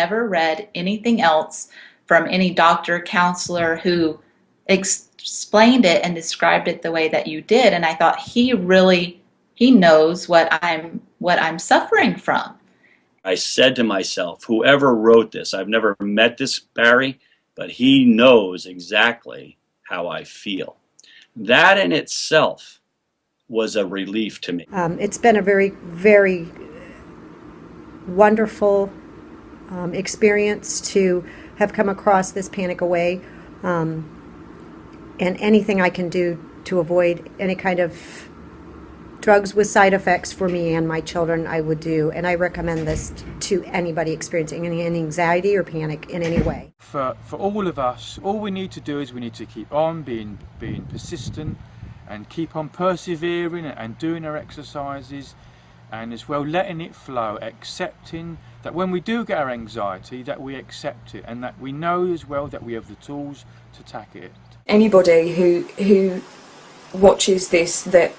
never read anything else from any doctor, counselor who explained it and described it the way that you did. And I thought he knows what I'm suffering from. I said to myself, whoever wrote this, I've never met this Barry, but he knows exactly how I feel. That in itself was a relief to me. It's been a very, very wonderful experience to have come across this Panic Away, and anything I can do to avoid any kind of drugs with side effects for me and my children, I would do. And I recommend this to anybody experiencing any anxiety or panic in any way. For all of us, all we need to do is we need to keep on being persistent and keep on persevering and doing our exercises, and as well letting it flow, accepting that when we do get our anxiety, that we accept it, and that we know as well that we have the tools to tackle it. Anybody who watches this that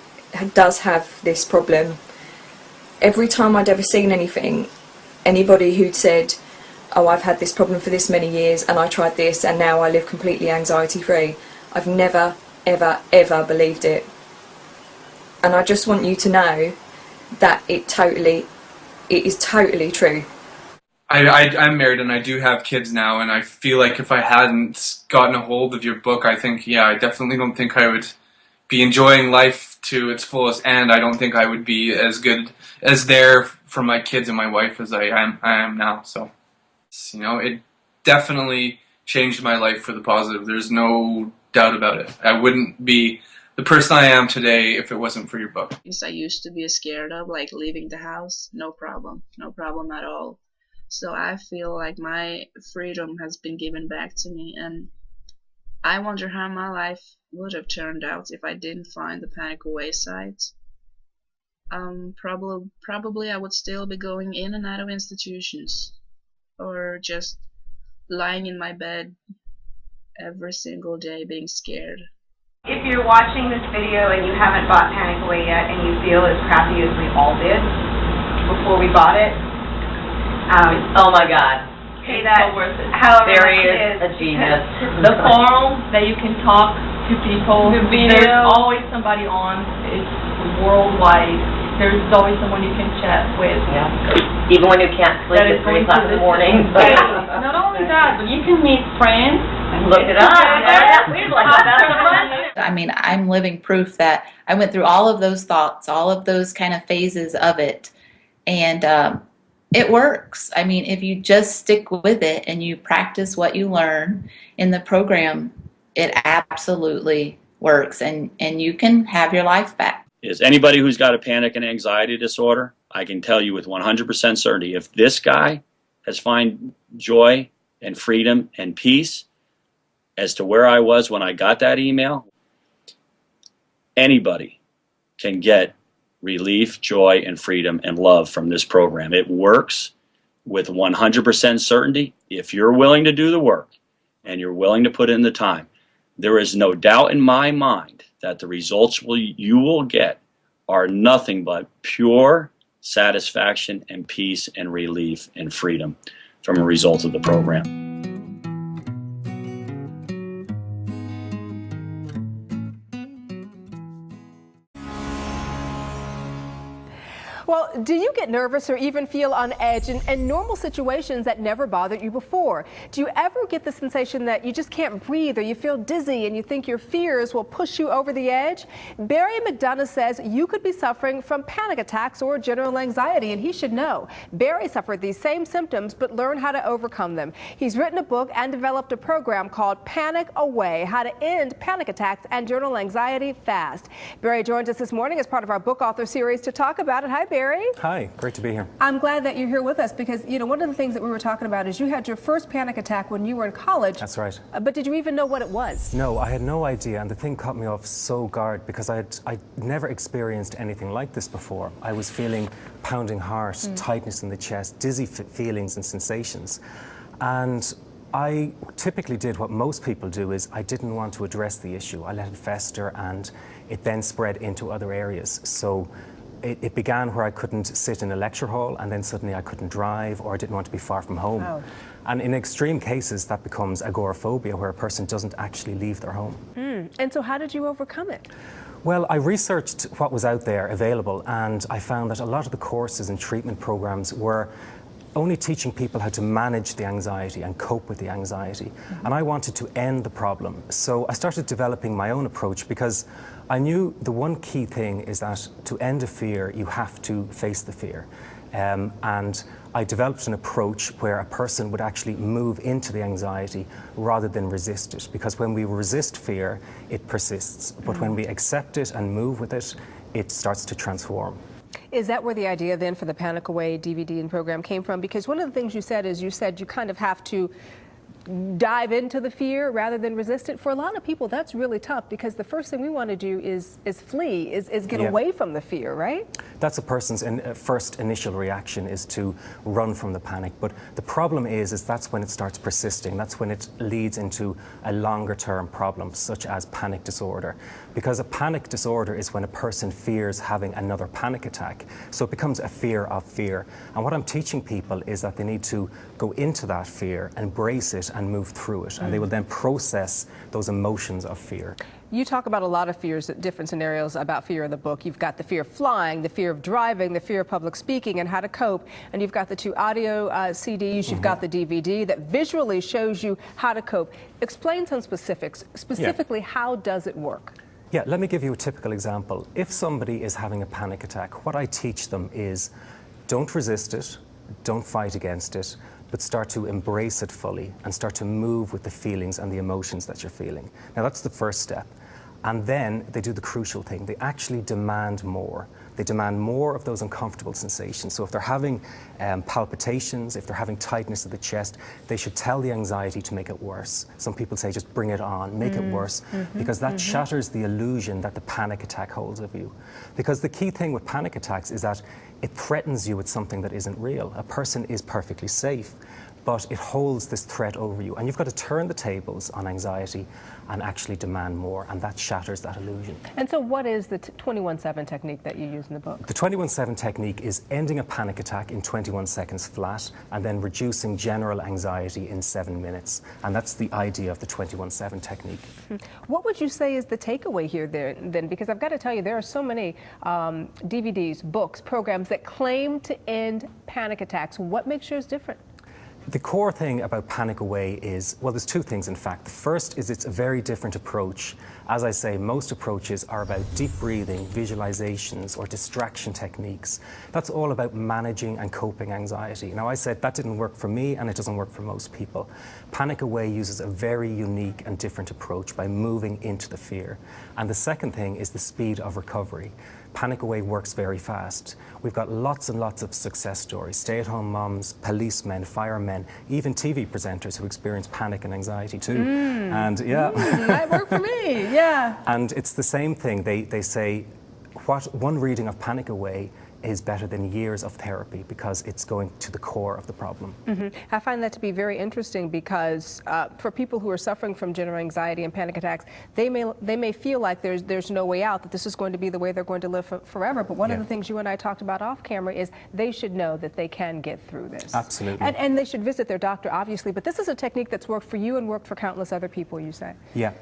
does have this problem, every time I'd ever seen anything, anybody who'd said, oh, I've had this problem for this many years and I tried this and now I live completely anxiety free, I've never ever believed it. And I just want you to know that it is totally true. I'm married and I do have kids now, and I feel like if I hadn't gotten a hold of your book, I think, yeah, I definitely don't think I would be enjoying life to its fullest, and I don't think I would be as good as there for my kids and my wife as I am now. So, you know, it definitely changed my life for the positive. There's no doubt about it. I wouldn't be the person I am today if it wasn't for your book. Things I used to be scared of, like leaving the house, no problem at all. So I feel like my freedom has been given back to me, and I wonder how my life would have turned out if I didn't find the Panic Away site. Probably I would still be going in and out of institutions, or just lying in my bed every single day being scared. If you're watching this video and you haven't bought Panic Away yet and you feel as crappy as we all did before we bought it, oh my God. Pay that so worth it. However Barry is a genius. The forum that you can talk to people, there's always somebody on. It's worldwide. There's always someone you can chat with. Yeah. Even when you can't sleep at 3 o'clock in the morning. Not only that, but you can meet friends. Look it up. I mean, I'm living proof that I went through all of those thoughts, all of those kind of phases of it, and it works. I mean, if you just stick with it and you practice what you learn in the program, it absolutely works, and you can have your life back. Is anybody who's got a panic and anxiety disorder, I can tell you with 100% certainty, if this guy has found joy and freedom and peace as to where I was when I got that email, anybody can get relief, joy, and freedom and love from this program. It works with 100% certainty. If you're willing to do the work and you're willing to put in the time, there is no doubt in my mind that the results you will get are nothing but pure satisfaction and peace and relief and freedom from a result of the program. Well, do you get nervous or even feel on edge in normal situations that never bothered you before? Do you ever get the sensation that you just can't breathe, or you feel dizzy and you think your fears will push you over the edge? Barry McDonough says you could be suffering from panic attacks or general anxiety, and he should know. Barry suffered these same symptoms but learned how to overcome them. He's written a book and developed a program called Panic Away, How to End Panic Attacks and General Anxiety Fast. Barry joins us this morning as part of our book author series to talk about it. Hi, Barry. Hi, great to be here. I'm glad that you're here with us because, you know, one of the things that we were talking about is you had your first panic attack when you were in college. That's right. But did you even know what it was? No, I had no idea, and the thing caught me off so guard because I'd never experienced anything like this before. I was feeling pounding heart, tightness in the chest, dizzy feelings and sensations. And I typically did what most people do, is I didn't want to address the issue. I let it fester, and it then spread into other areas. So it began where I couldn't sit in a lecture hall, and then suddenly I couldn't drive, or I didn't want to be far from home. Oh. And in extreme cases, that becomes agoraphobia, where a person doesn't actually leave their home. And so how did you overcome it? Well, I researched what was out there available, and I found that a lot of the courses and treatment programs were only teaching people how to manage the anxiety and cope with the anxiety. And I wanted to end the problem. So I started developing my own approach, because I knew the one key thing is that to end a fear, you have to face the fear. And I developed an approach where a person would actually move into the anxiety rather than resist it. Because when we resist fear, it persists. But when we accept it and move with it, it starts to transform. Is that where the idea then for the Panic Away DVD and program came from? Because one of the things you said is you kind of have to dive into the fear rather than resist it. For a lot of people, that's really tough, because the first thing we want to do is flee, is get away from the fear, right? That's a person's first initial reaction, is to run from the panic. But the problem is that's when it starts persisting. That's when it leads into a longer term problem, such as panic disorder. Because a panic disorder is when a person fears having another panic attack. So it becomes a fear of fear. And what I'm teaching people is that they need to go into that fear, embrace it, and move through it. And they will then process those emotions of fear. You talk about a lot of fears, different scenarios about fear in the book. You've got the fear of flying, the fear of driving, the fear of public speaking, and how to cope. And you've got the 2 audio CDs. You've got the DVD that visually shows you how to cope. Explain some specifics. Specifically, how does it work? Yeah, let me give you a typical example. If somebody is having a panic attack, what I teach them is don't resist it, don't fight against it, but start to embrace it fully and start to move with the feelings and the emotions that you're feeling. Now, that's the first step. And then they do the crucial thing. They actually demand more. They demand more of those uncomfortable sensations. So if they're having palpitations, if they're having tightness of the chest, they should tell the anxiety to make it worse. Some people say just bring it on, make it worse, because that shatters the illusion that the panic attack holds of you. Because the key thing with panic attacks is that it threatens you with something that isn't real. A person is perfectly safe, but it holds this threat over you. And you've got to turn the tables on anxiety and actually demand more, and that shatters that illusion. And so what is the 21-7 technique that you use in the book? The 21-7 technique is ending a panic attack in 21 seconds flat, and then reducing general anxiety in 7 minutes. And that's the idea of the 21-7 technique. What would you say is the takeaway here then? Because I've got to tell you, there are so many DVDs, books, programs that claim to end panic attacks. What makes yours different? The core thing about Panic Away is, well, there's 2 things, in fact. The first is it's a very different approach. As I say, most approaches are about deep breathing, visualizations, or distraction techniques. That's all about managing and coping anxiety. Now, I said that didn't work for me, and it doesn't work for most people. Panic Away uses a very unique and different approach by moving into the fear. And the second thing is the speed of recovery. Panic Away works very fast. We've got lots and lots of success stories. Stay-at-home moms, policemen, firemen, even TV presenters who experience panic and anxiety too. And yeah. Might work for me, yeah. And it's the same thing. They say, what one reading of Panic Away is better than years of therapy, because it's going to the core of the problem. I find that to be very interesting, because for people who are suffering from general anxiety and panic attacks, they may feel like there's no way out, that this is going to be the way they're going to live forever. But one of the things you and I talked about off camera is they should know that they can get through this. Absolutely. And they should visit their doctor, obviously. But this is a technique that's worked for you and worked for countless other people, you say. Yeah.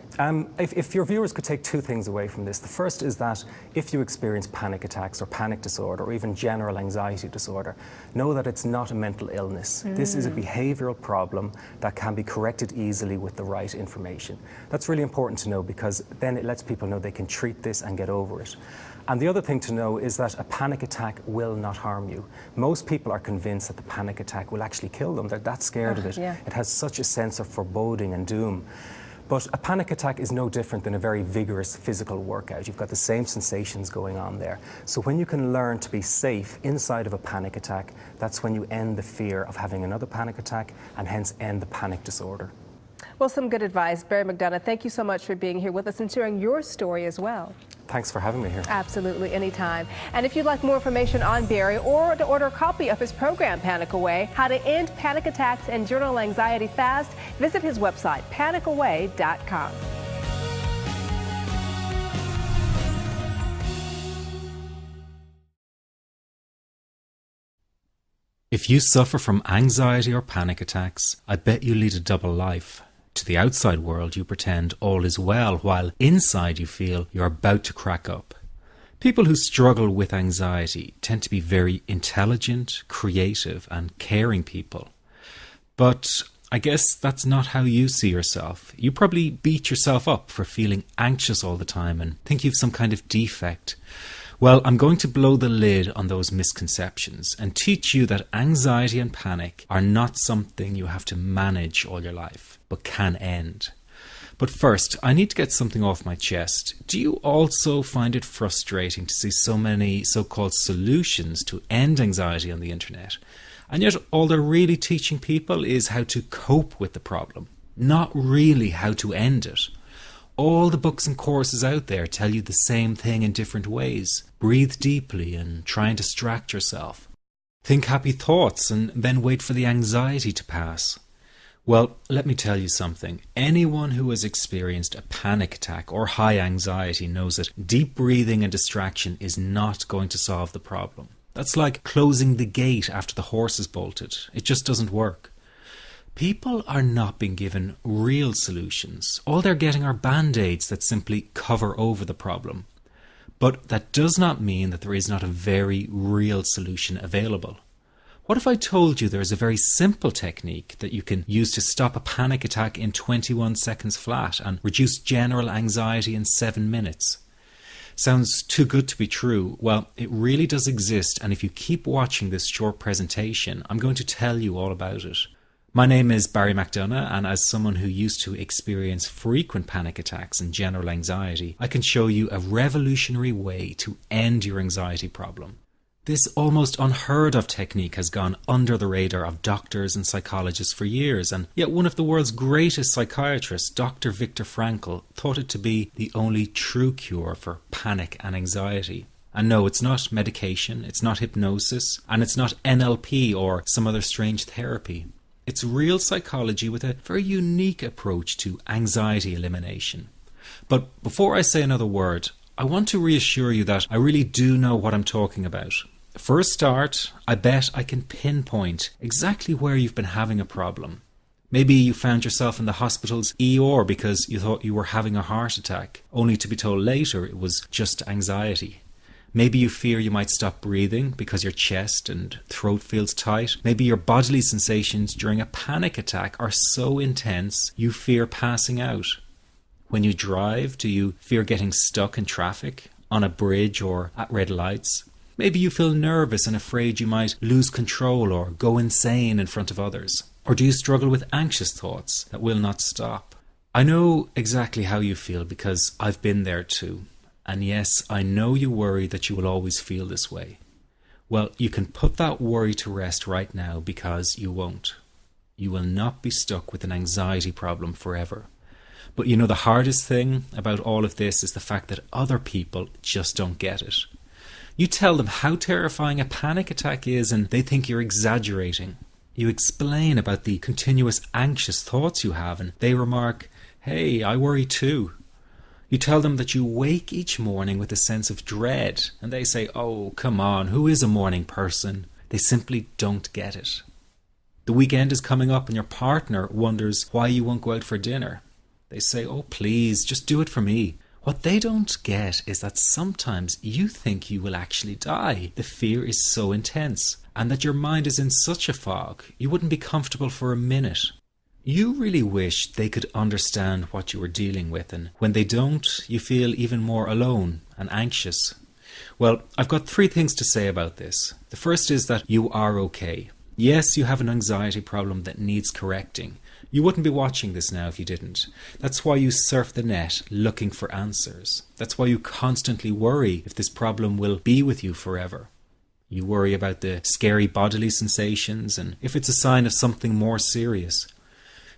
If your viewers could take 2 things away from this. The first is that if you experience panic attacks or panic disorder, or even general anxiety disorder, know that it's not a mental illness. This is a behavioral problem that can be corrected easily with the right information. That's really important to know, because then it lets people know they can treat this and get over it. And the other thing to know is that a panic attack will not harm you. Most people are convinced that the panic attack will actually kill them. They're that scared of it. Yeah. It has such a sense of foreboding and doom. But a panic attack is no different than a very vigorous physical workout. You've got the same sensations going on there. So when you can learn to be safe inside of a panic attack, that's when you end the fear of having another panic attack, and hence end the panic disorder. Well, some good advice. Barry McDonough, thank you so much for being here with us and sharing your story as well. Thanks for having me here. Absolutely, anytime. And if you'd like more information on Barry, or to order a copy of his program, Panic Away, How to End Panic Attacks and General Anxiety Fast, visit his website, panicaway.com. If you suffer from anxiety or panic attacks, I bet you lead a double life. To the outside world, you pretend all is well, while inside you feel you're about to crack up. People who struggle with anxiety tend to be very intelligent, creative, and caring people. But I guess that's not how you see yourself. You probably beat yourself up for feeling anxious all the time and think you've some kind of defect. Well, I'm going to blow the lid on those misconceptions and teach you that anxiety and panic are not something you have to manage all your life, but can end. But first, I need to get something off my chest. Do you also find it frustrating to see so many so-called solutions to end anxiety on the internet? And yet all they're really teaching people is how to cope with the problem, not really how to end it. All the books and courses out there tell you the same thing in different ways. Breathe deeply and try and distract yourself. Think happy thoughts and then wait for the anxiety to pass. Well, let me tell you something. Anyone who has experienced a panic attack or high anxiety knows that deep breathing and distraction is not going to solve the problem. That's like closing the gate after the horse is bolted. It just doesn't work. People are not being given real solutions. All they're getting are band-aids that simply cover over the problem. But that does not mean that there is not a very real solution available. What if I told you there is a very simple technique that you can use to stop a panic attack in 21 seconds flat and reduce general anxiety in 7 minutes? Sounds too good to be true. Well, it really does exist, and if you keep watching this short presentation, I'm going to tell you all about it. My name is Barry McDonough, and as someone who used to experience frequent panic attacks and general anxiety, I can show you a revolutionary way to end your anxiety problem. This almost unheard of technique has gone under the radar of doctors and psychologists for years, and yet one of the world's greatest psychiatrists, Dr. Viktor Frankl, thought it to be the only true cure for panic and anxiety. And no, it's not medication, it's not hypnosis, and it's not NLP or some other strange therapy. It's real psychology with a very unique approach to anxiety elimination. But before I say another word, I want to reassure you that I really do know what I'm talking about. For a start, I bet I can pinpoint exactly where you've been having a problem. Maybe you found yourself in the hospital's ER because you thought you were having a heart attack, only to be told later it was just anxiety. Maybe you fear you might stop breathing because your chest and throat feels tight. Maybe your bodily sensations during a panic attack are so intense you fear passing out. When you drive, do you fear getting stuck in traffic, on a bridge or at red lights? Maybe you feel nervous and afraid you might lose control or go insane in front of others. Or do you struggle with anxious thoughts that will not stop? I know exactly how you feel because I've been there too. And yes, I know you worry that you will always feel this way. Well, you can put that worry to rest right now because you won't. You will not be stuck with an anxiety problem forever. But you know, the hardest thing about all of this is the fact that other people just don't get it. You tell them how terrifying a panic attack is and they think you're exaggerating. You explain about the continuous anxious thoughts you have and they remark, "Hey, I worry too." You tell them that you wake each morning with a sense of dread, and they say, "Oh, come on, who is a morning person?" They simply don't get it. The weekend is coming up and your partner wonders why you won't go out for dinner. They say, "Oh, please, just do it for me." What they don't get is that sometimes you think you will actually die. The fear is so intense, and that your mind is in such a fog, you wouldn't be comfortable for a minute. You really wish they could understand what you were dealing with, and when they don't, you feel even more alone and anxious. Well, I've got 3 things to say about this. The first is that you are okay. Yes, you have an anxiety problem that needs correcting. You wouldn't be watching this now if you didn't. That's why you surf the net looking for answers. That's why you constantly worry if this problem will be with you forever. You worry about the scary bodily sensations and if it's a sign of something more serious.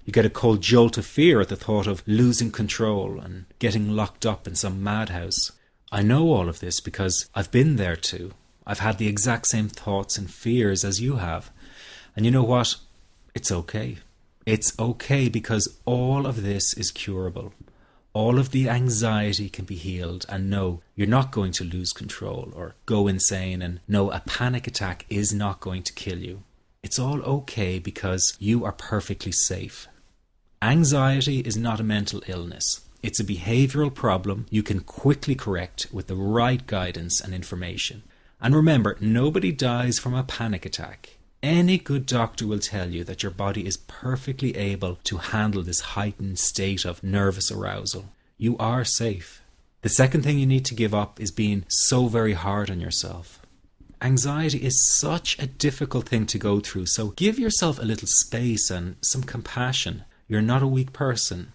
You get a cold jolt of fear at the thought of losing control and getting locked up in some madhouse. I know all of this because I've been there too. I've had the exact same thoughts and fears as you have. And you know what? It's okay. It's okay because all of this is curable. All of the anxiety can be healed, and no, you're not going to lose control or go insane, and no, a panic attack is not going to kill you. It's all okay because you are perfectly safe. Anxiety is not a mental illness. It's a behavioral problem you can quickly correct with the right guidance and information. And remember, nobody dies from a panic attack. Any good doctor will tell you that your body is perfectly able to handle this heightened state of nervous arousal. You are safe. The second thing you need to give up is being so very hard on yourself. Anxiety is such a difficult thing to go through, so give yourself a little space and some compassion. You're not a weak person.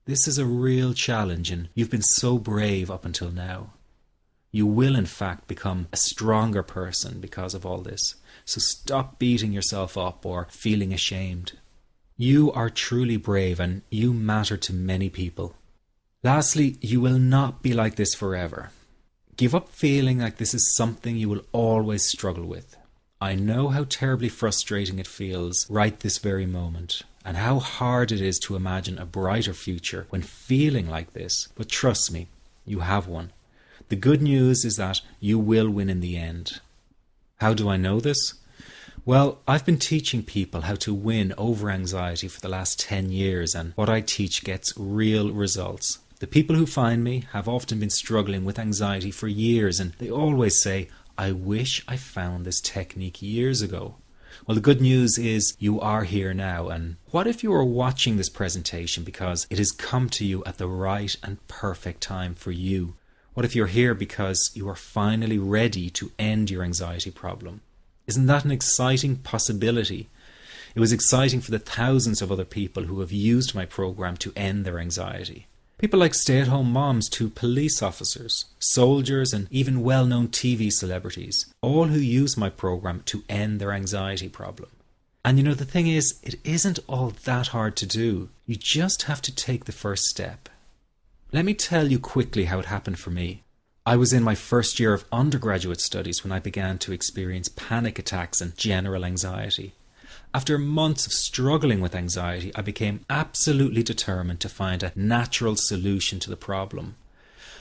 This is a real challenge, and you've been so brave up until now. You will, in fact, become a stronger person because of all this. So stop beating yourself up or feeling ashamed. You are truly brave, and you matter to many people. Lastly, you will not be like this forever. Give up feeling like this is something you will always struggle with. I know how terribly frustrating it feels right this very moment, and how hard it is to imagine a brighter future when feeling like this, but trust me, you have one. The good news is that you will win in the end. How do I know this? Well, I've been teaching people how to win over anxiety for the last 10 years, and what I teach gets real results. The people who find me have often been struggling with anxiety for years, and they always say, I wish I found this technique years ago. Well, the good news is you are here now, and what if you are watching this presentation because it has come to you at the right and perfect time for you? What if you're here because you are finally ready to end your anxiety problem? Isn't that an exciting possibility? It was exciting for the thousands of other people who have used my program to end their anxiety. People like stay-at-home moms to police officers, soldiers, and even well-known TV celebrities, all who use my program to end their anxiety problem. And you know, the thing is, it isn't all that hard to do. You just have to take the first step. Let me tell you quickly how it happened for me. I was in my first year of undergraduate studies when I began to experience panic attacks and general anxiety. After months of struggling with anxiety, I became absolutely determined to find a natural solution to the problem.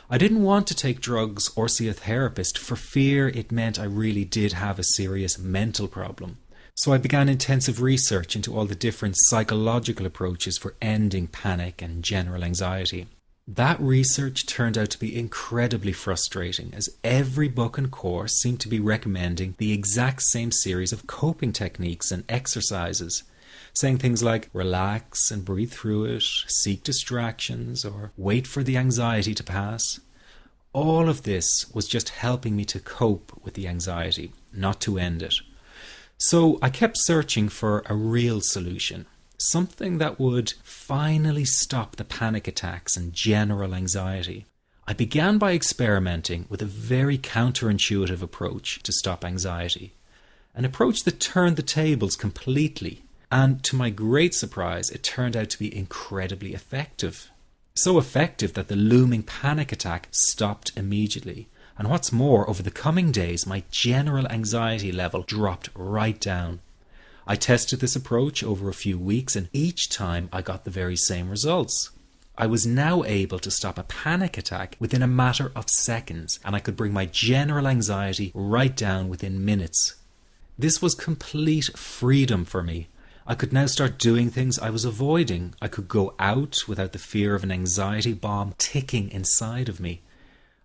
I didn't want to take drugs or see a therapist for fear it meant I really did have a serious mental problem. So I began intensive research into all the different psychological approaches for ending panic and general anxiety. That research turned out to be incredibly frustrating, as every book and course seemed to be recommending the exact same series of coping techniques and exercises, saying things like relax and breathe through it, seek distractions, or wait for the anxiety to pass. All of this was just helping me to cope with the anxiety, not to end it. So I kept searching for a real solution. Something that would finally stop the panic attacks and general anxiety. I began by experimenting with a very counterintuitive approach to stop anxiety. An approach that turned the tables completely. And to my great surprise, it turned out to be incredibly effective. So effective that the looming panic attack stopped immediately. And what's more, over the coming days, my general anxiety level dropped right down. I tested this approach over a few weeks, and each time I got the very same results. I was now able to stop a panic attack within a matter of seconds, and I could bring my general anxiety right down within minutes. This was complete freedom for me. I could now start doing things I was avoiding. I could go out without the fear of an anxiety bomb ticking inside of me.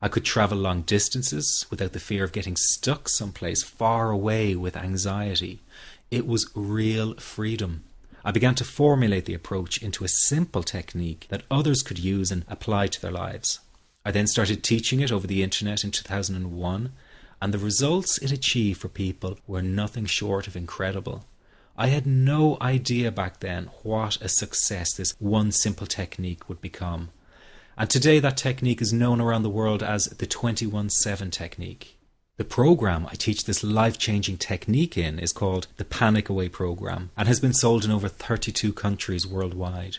I could travel long distances without the fear of getting stuck someplace far away with anxiety. It was real freedom. I began to formulate the approach into a simple technique that others could use and apply to their lives. I then started teaching it over the internet in 2001, and the results it achieved for people were nothing short of incredible. I had no idea back then what a success this one simple technique would become. And today that technique is known around the world as the 21-7 technique. The program I teach this life-changing technique in is called the Panic Away program and has been sold in over 32 countries worldwide.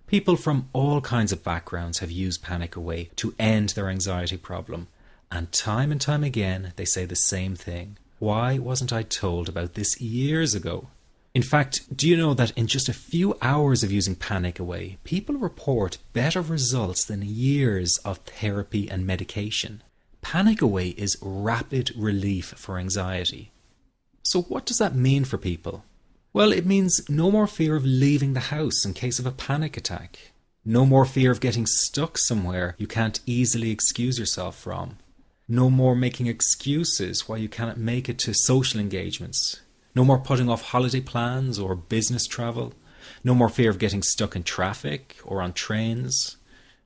People from all kinds of backgrounds have used Panic Away to end their anxiety problem, and time again they say the same thing. Why wasn't I told about this years ago? In fact, do you know that in just a few hours of using Panic Away, people report better results than years of therapy and medication? Panic Away is rapid relief for anxiety. So what does that mean for people? Well, it means no more fear of leaving the house in case of a panic attack. No more fear of getting stuck somewhere you can't easily excuse yourself from. No more making excuses why you cannot make it to social engagements. No more putting off holiday plans or business travel. No more fear of getting stuck in traffic or on trains.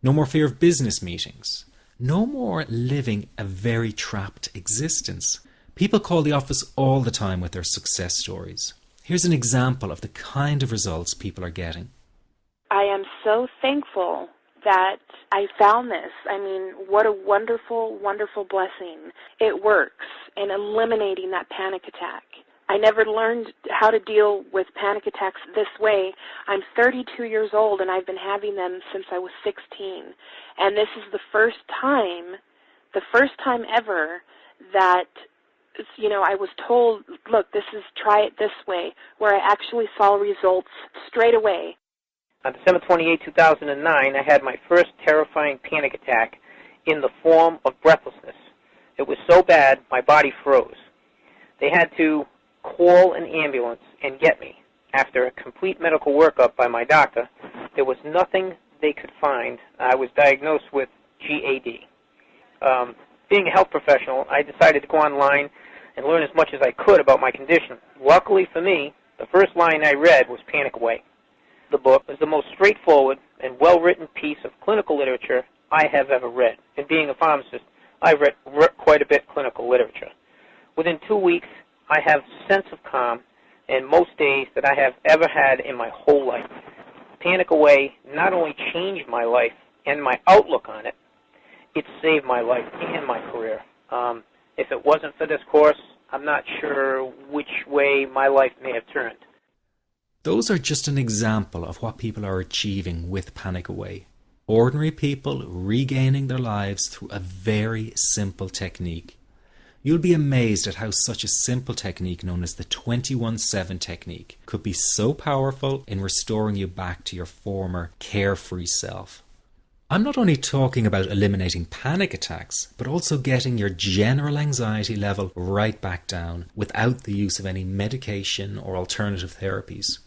No more fear of business meetings. No more living a very trapped existence. People call the office all the time with their success stories. Here's an example of the kind of results people are getting. I am so thankful that I found this. I mean, what a wonderful, wonderful blessing. It works in eliminating that panic attack. I never learned how to deal with panic attacks this way. I'm 32 years old and I've been having them since I was 16. And this is the first time ever that, I was told, look, try it this way, where I actually saw results straight away. On December 28, 2009, I had my first terrifying panic attack in the form of breathlessness. It was so bad, my body froze. They had to call an ambulance and get me. After a complete medical workup by my doctor, there was nothing they could find. I was diagnosed with GAD. Being a health professional, I decided to go online and learn as much as I could about my condition. Luckily for me, the first line I read was Panic Away. The book was the most straightforward and well-written piece of clinical literature I have ever read. And being a pharmacist, I read quite a bit of clinical literature. Within 2 weeks, I have a sense of calm in most days that I have ever had in my whole life. Panic Away not only changed my life and my outlook on it, it saved my life and my career. If it wasn't for this course, I'm not sure which way my life may have turned. Those are just an example of what people are achieving with Panic Away. Ordinary people regaining their lives through a very simple technique. You'll be amazed at how such a simple technique known as the 21-7 technique could be so powerful in restoring you back to your former carefree self. I'm not only talking about eliminating panic attacks, but also getting your general anxiety level right back down without the use of any medication or alternative therapies.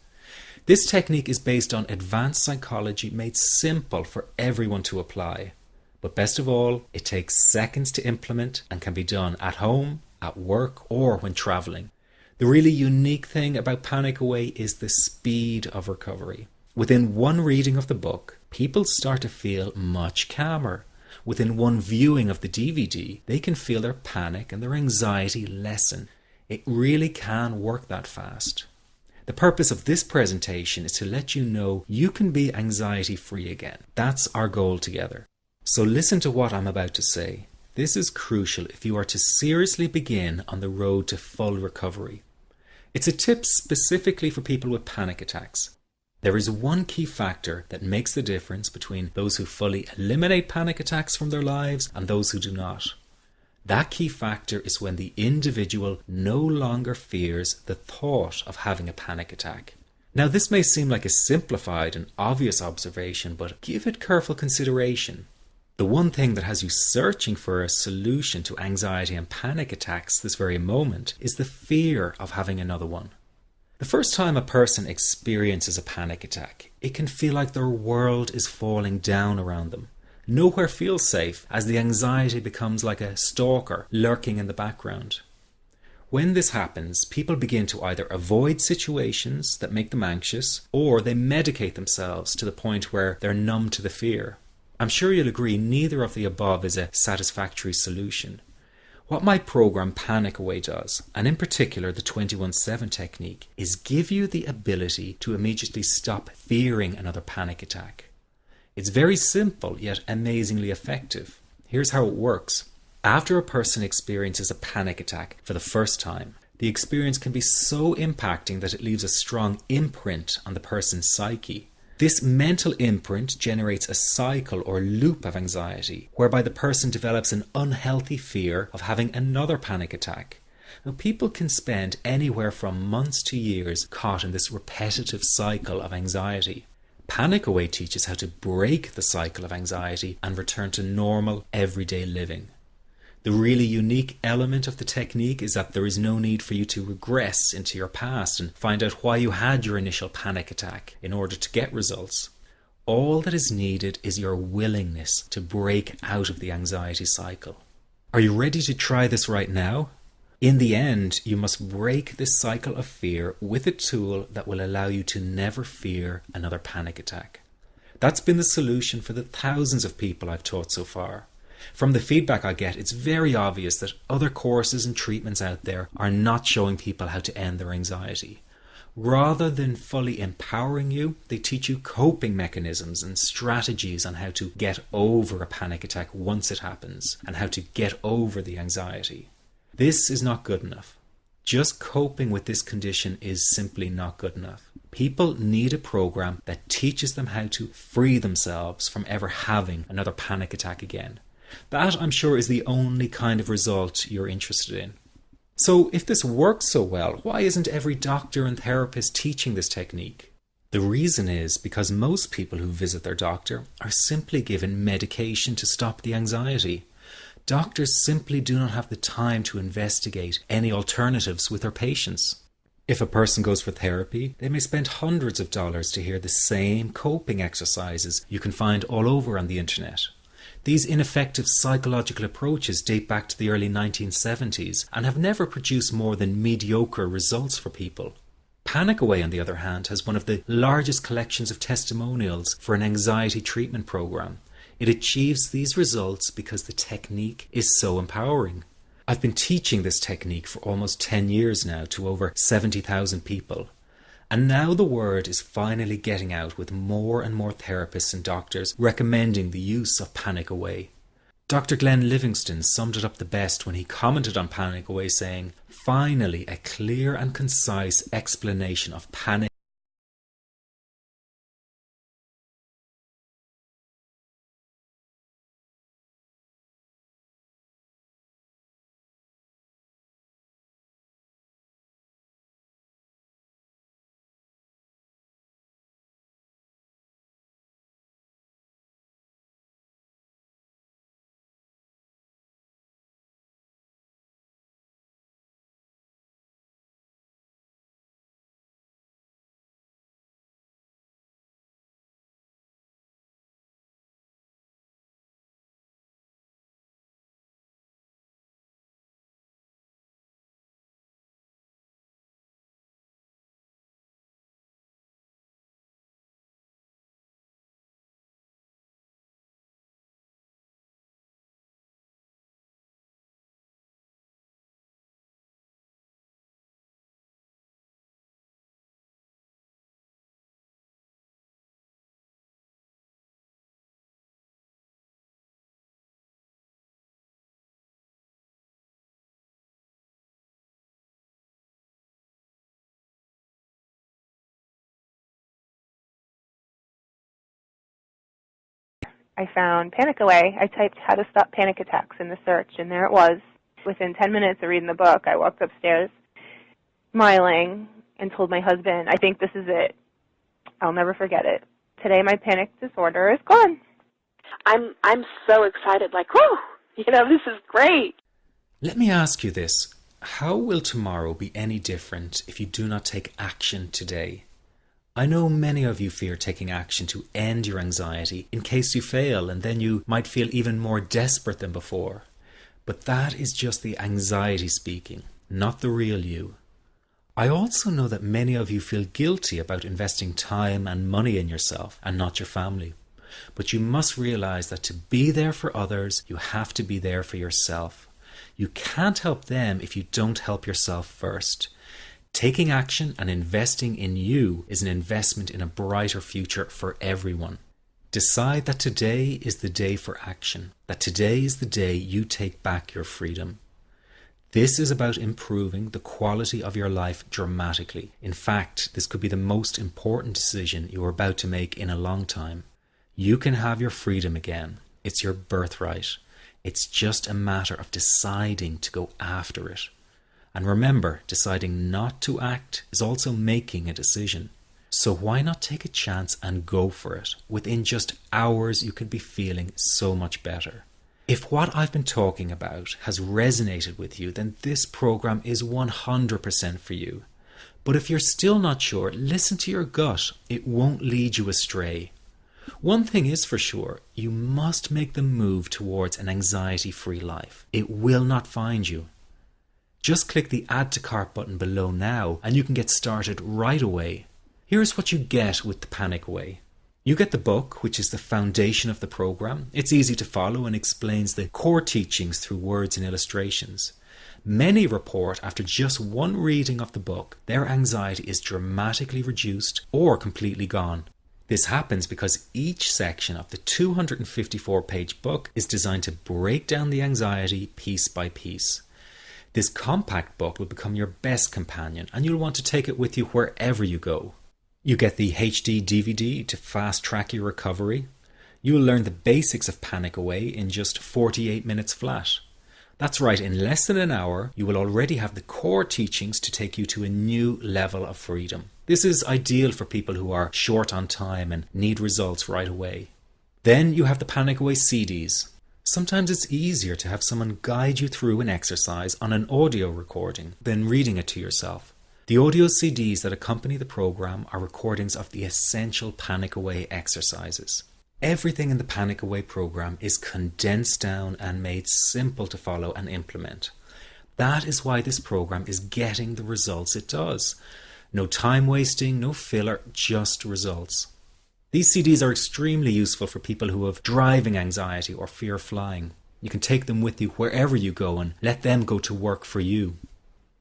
This technique is based on advanced psychology made simple for everyone to apply. But best of all, it takes seconds to implement and can be done at home, at work, or when traveling. The really unique thing about Panic Away is the speed of recovery. Within one reading of the book, people start to feel much calmer. Within one viewing of the DVD, they can feel their panic and their anxiety lessen. It really can work that fast. The purpose of this presentation is to let you know you can be anxiety-free again. That's our goal together. So listen to what I'm about to say. This is crucial if you are to seriously begin on the road to full recovery. It's a tip specifically for people with panic attacks. There is one key factor that makes the difference between those who fully eliminate panic attacks from their lives and those who do not. That key factor is when the individual no longer fears the thought of having a panic attack. Now, this may seem like a simplified and obvious observation, but give it careful consideration. The one thing that has you searching for a solution to anxiety and panic attacks this very moment is the fear of having another one. The first time a person experiences a panic attack, it can feel like their world is falling down around them. Nowhere feels safe as the anxiety becomes like a stalker lurking in the background. When this happens, people begin to either avoid situations that make them anxious, or they medicate themselves to the point where they're numb to the fear. I'm sure you'll agree neither of the above is a satisfactory solution. What my program Panic Away does, and in particular the 21-7 technique, is give you the ability to immediately stop fearing another panic attack. It's very simple yet amazingly effective. Here's how it works. After a person experiences a panic attack for the first time, the experience can be so impacting that it leaves a strong imprint on the person's psyche. This mental imprint generates a cycle or loop of anxiety, whereby the person develops an unhealthy fear of having another panic attack. Now, people can spend anywhere from months to years caught in this repetitive cycle of anxiety. Panic Away teaches how to break the cycle of anxiety and return to normal, everyday living. The really unique element of the technique is that there is no need for you to regress into your past and find out why you had your initial panic attack in order to get results. All that is needed is your willingness to break out of the anxiety cycle. Are you ready to try this right now? In the end, you must break this cycle of fear with a tool that will allow you to never fear another panic attack. That's been the solution for the thousands of people I've taught so far. From the feedback I get, it's very obvious that other courses and treatments out there are not showing people how to end their anxiety. Rather than fully empowering you, they teach you coping mechanisms and strategies on how to get over a panic attack once it happens, and how to get over the anxiety. This is not good enough. Just coping with this condition is simply not good enough. People need a program that teaches them how to free themselves from ever having another panic attack again. That, I'm sure, is the only kind of result you're interested in. So if this works so well, why isn't every doctor and therapist teaching this technique? The reason is because most people who visit their doctor are simply given medication to stop the anxiety. Doctors simply do not have the time to investigate any alternatives with their patients. If a person goes for therapy, they may spend hundreds of dollars to hear the same coping exercises you can find all over on the internet. These ineffective psychological approaches date back to the early 1970s and have never produced more than mediocre results for people. Panic Away, on the other hand, has one of the largest collections of testimonials for an anxiety treatment program. It achieves these results because the technique is so empowering. I've been teaching this technique for almost 10 years now to over 70,000 people. And now the word is finally getting out, with more and more therapists and doctors recommending the use of Panic Away. Dr. Glenn Livingston summed it up the best when he commented on Panic Away, saying, "Finally, a clear and concise explanation of panic." I found Panic Away. I typed how to stop panic attacks in the search, and there it was. Within 10 minutes of reading the book, I walked upstairs smiling and told my husband, I think this is it. I'll never forget it. Today my panic disorder is gone. I'm so excited, like, whoo, this is great. Let me ask you this. How will tomorrow be any different if you do not take action today? I know many of you fear taking action to end your anxiety in case you fail, and then you might feel even more desperate than before. But that is just the anxiety speaking, not the real you. I also know that many of you feel guilty about investing time and money in yourself and not your family. But you must realize that to be there for others, you have to be there for yourself. You can't help them if you don't help yourself first. Taking action and investing in you is an investment in a brighter future for everyone. Decide that today is the day for action, that today is the day you take back your freedom. This is about improving the quality of your life dramatically. In fact, this could be the most important decision you are about to make in a long time. You can have your freedom again. It's your birthright. It's just a matter of deciding to go after it. And remember, deciding not to act is also making a decision. So why not take a chance and go for it? Within just hours, you could be feeling so much better. If what I've been talking about has resonated with you, then this program is 100% for you. But if you're still not sure, listen to your gut. It won't lead you astray. One thing is for sure, you must make the move towards an anxiety-free life. It will not find you. Just click the Add to Cart button below now and you can get started right away. Here's what you get with the Panic Away. You get the book, which is the foundation of the program. It's easy to follow and explains the core teachings through words and illustrations. Many report after just one reading of the book, their anxiety is dramatically reduced or completely gone. This happens because each section of the 254-page book is designed to break down the anxiety piece by piece. This compact book will become your best companion and you'll want to take it with you wherever you go. You get the HD DVD to fast-track your recovery. You will learn the basics of Panic Away in just 48 minutes flat. That's right, in less than an hour, you will already have the core teachings to take you to a new level of freedom. This is ideal for people who are short on time and need results right away. Then you have the Panic Away CDs. Sometimes it's easier to have someone guide you through an exercise on an audio recording than reading it to yourself. The audio CDs that accompany the program are recordings of the essential Panic Away exercises. Everything in the Panic Away program is condensed down and made simple to follow and implement. That is why this program is getting the results it does. No time wasting, no filler, just results. These CDs are extremely useful for people who have driving anxiety or fear flying. You can take them with you wherever you go and let them go to work for you.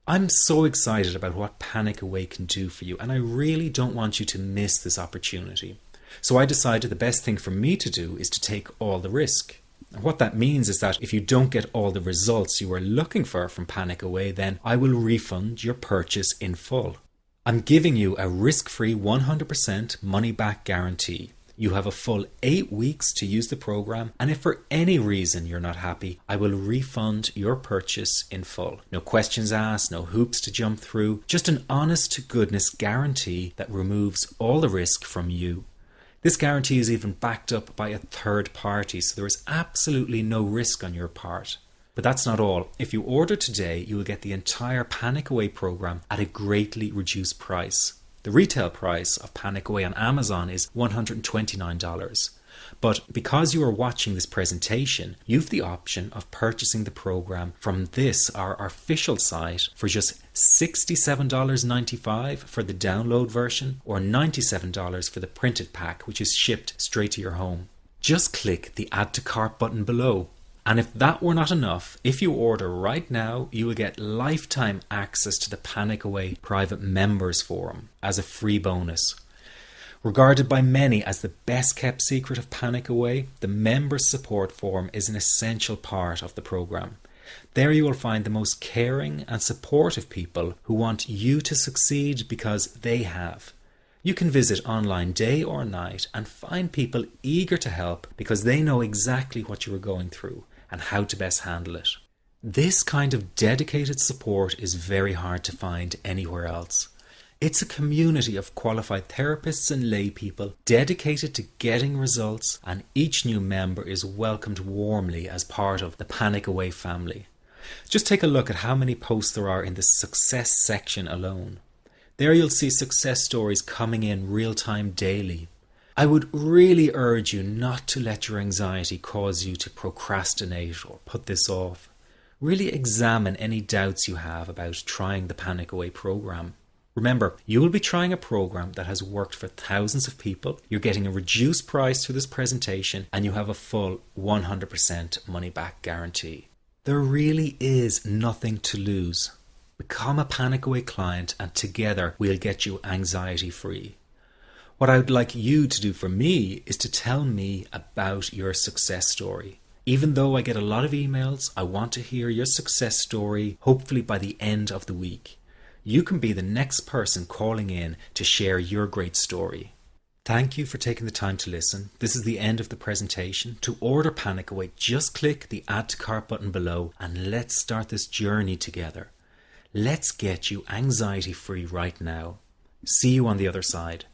I'm so excited about what Panic Away can do for you, and I really don't want you to miss this opportunity. So I decided the best thing for me to do is to take all the risk. And what that means is that if you don't get all the results you are looking for from Panic Away, then I will refund your purchase in full. I'm giving you a risk-free 100% money-back guarantee. You have a full 8 weeks to use the program, and if for any reason you're not happy, I will refund your purchase in full. No questions asked, no hoops to jump through, just an honest-to-goodness guarantee that removes all the risk from you. This guarantee is even backed up by a third party, so there is absolutely no risk on your part. But that's not all. If you order today, you will get the entire Panic Away program at a greatly reduced price. The retail price of Panic Away on Amazon is $129. But because you are watching this presentation, you have the option of purchasing the program from this, our official site, for just $67.95 for the download version or $97 for the printed pack, which is shipped straight to your home. Just click the Add to Cart button below. And if that were not enough, if you order right now, you will get lifetime access to the Panic Away private members forum as a free bonus. Regarded by many as the best kept secret of Panic Away, the members support forum is an essential part of the program. There you will find the most caring and supportive people who want you to succeed because they have. You can visit online day or night and find people eager to help because they know exactly what you are going through and how to best handle it. This kind of dedicated support is very hard to find anywhere else. It's a community of qualified therapists and lay people dedicated to getting results, and each new member is welcomed warmly as part of the Panic Away family. Just take a look at how many posts there are in the success section alone. There you'll see success stories coming in real time daily. I would really urge you not to let your anxiety cause you to procrastinate or put this off. Really examine any doubts you have about trying the Panic Away program. Remember, you will be trying a program that has worked for thousands of people, you're getting a reduced price through this presentation, and you have a full 100% money-back guarantee. There really is nothing to lose. Become a Panic Away client and together we'll get you anxiety-free. What I would like you to do for me is to tell me about your success story. Even though I get a lot of emails, I want to hear your success story, hopefully by the end of the week. You can be the next person calling in to share your great story. Thank you for taking the time to listen. This is the end of the presentation. To order Panic Away, just click the Add to Cart button below and let's start this journey together. Let's get you anxiety free right now. See you on the other side.